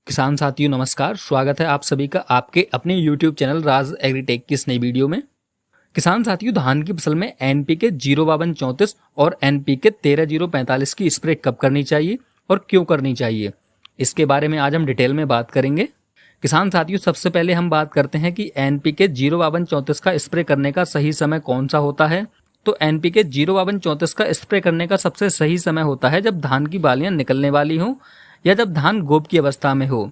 किसान साथियों नमस्कार, स्वागत है आप सभी का आपके अपने YouTube चैनल राज एग्रीटेक की इस नई वीडियो में। किसान साथियों, धान की फसल में NPK 05234 और NPK 13045 की स्प्रे कब करनी चाहिए और क्यों करनी चाहिए, इसके बारे में आज हम डिटेल में बात करेंगे। किसान साथियों, सबसे पहले हम बात करते हैं कि NPK 05234 का स्प्रे करने का सही समय कौन सा होता है। तो NPK 05234 का स्प्रे करने का सबसे सही समय होता है जब धान की बालियां निकलने वाली हों या जब धान गोब की अवस्था में हो,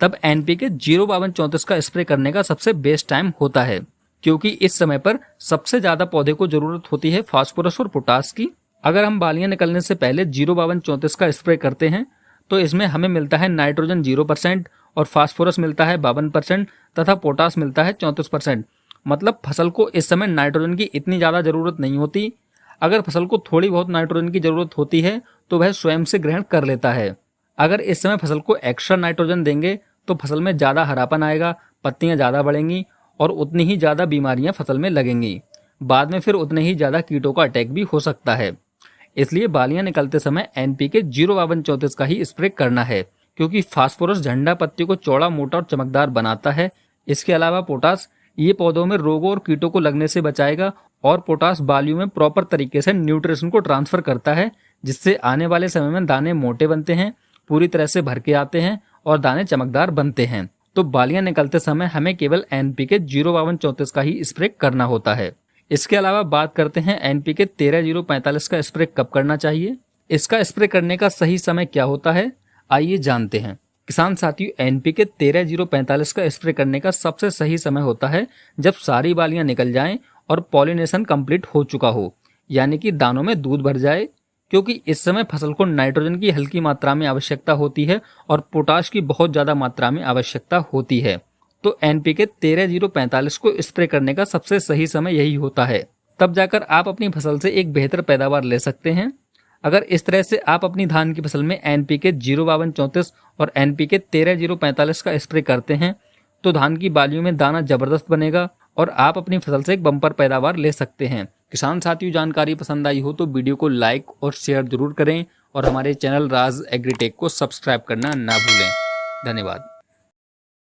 तब NPK 05234 का स्प्रे करने का सबसे बेस्ट टाइम होता है, क्योंकि इस समय पर सबसे ज्यादा पौधे को जरूरत होती है फास्फोरस और पोटास की। अगर हम बालियां निकलने से पहले 05234 का स्प्रे करते हैं तो इसमें हमें मिलता है नाइट्रोजन 0% और फास्फोरस मिलता है 52% तथा पोटास मिलता है 34%। मतलब फसल को इस समय नाइट्रोजन की इतनी ज्यादा जरूरत नहीं होती। अगर फसल को थोड़ी बहुत नाइट्रोजन की जरूरत होती है तो वह स्वयं से ग्रहण कर लेता है। अगर इस समय फसल को एक्स्ट्रा नाइट्रोजन देंगे तो फसल में ज़्यादा हरापन आएगा, पत्तियां ज़्यादा बढ़ेंगी और उतनी ही ज़्यादा बीमारियां फसल में लगेंगी। बाद में फिर उतने ही ज़्यादा कीटों का अटैक भी हो सकता है। इसलिए बालियां निकलते समय NPK 05234 का ही स्प्रे करना है, क्योंकि फास्फोरस झंडा पत्ती को चौड़ा, मोटा और चमकदार बनाता है। इसके अलावा पोटास ये पौधों में रोगों और कीटों को लगने से बचाएगा और पोटास बालियों में प्रॉपर तरीके से न्यूट्रिशन को ट्रांसफर करता है, जिससे आने वाले समय में दाने मोटे बनते हैं, पूरी तरह से भर के आते हैं और दाने चमकदार बनते हैं। तो बालियां निकलते समय हमें केवल NPK 05234 का ही स्प्रे करना होता है। इसके अलावा बात करते हैं NPK 13045 का स्प्रे कब करना चाहिए। इसका स्प्रे करने का सही समय क्या होता है, आइए जानते हैं। किसान साथियों, NPK 13045 का स्प्रे करने का सबसे सही समय होता है जब सारी बालियां निकल जाएं और पॉलिनेशन कंप्लीट हो चुका हो, यानी कि दानों में दूध भर जाए, क्योंकि इस समय फसल को नाइट्रोजन की हल्की मात्रा में आवश्यकता होती है और पोटाश की बहुत ज्यादा मात्रा में आवश्यकता होती है। तो NPK 13045 को स्प्रे करने का सबसे सही समय यही होता है, तब जाकर आप अपनी फसल से एक बेहतर पैदावार ले सकते हैं। अगर इस तरह से आप अपनी धान की फसल में NPK 05234 और NPK 13045 का स्प्रे करते हैं तो धान की बालियों में दाना जबरदस्त बनेगा और आप अपनी फसल से एक बम्पर पैदावार ले सकते हैं। किसान साथियों, जानकारी पसंद आई हो तो वीडियो को लाइक और शेयर जरूर करें और हमारे चैनल राज एग्रीटेक को सब्सक्राइब करना ना भूलें। धन्यवाद।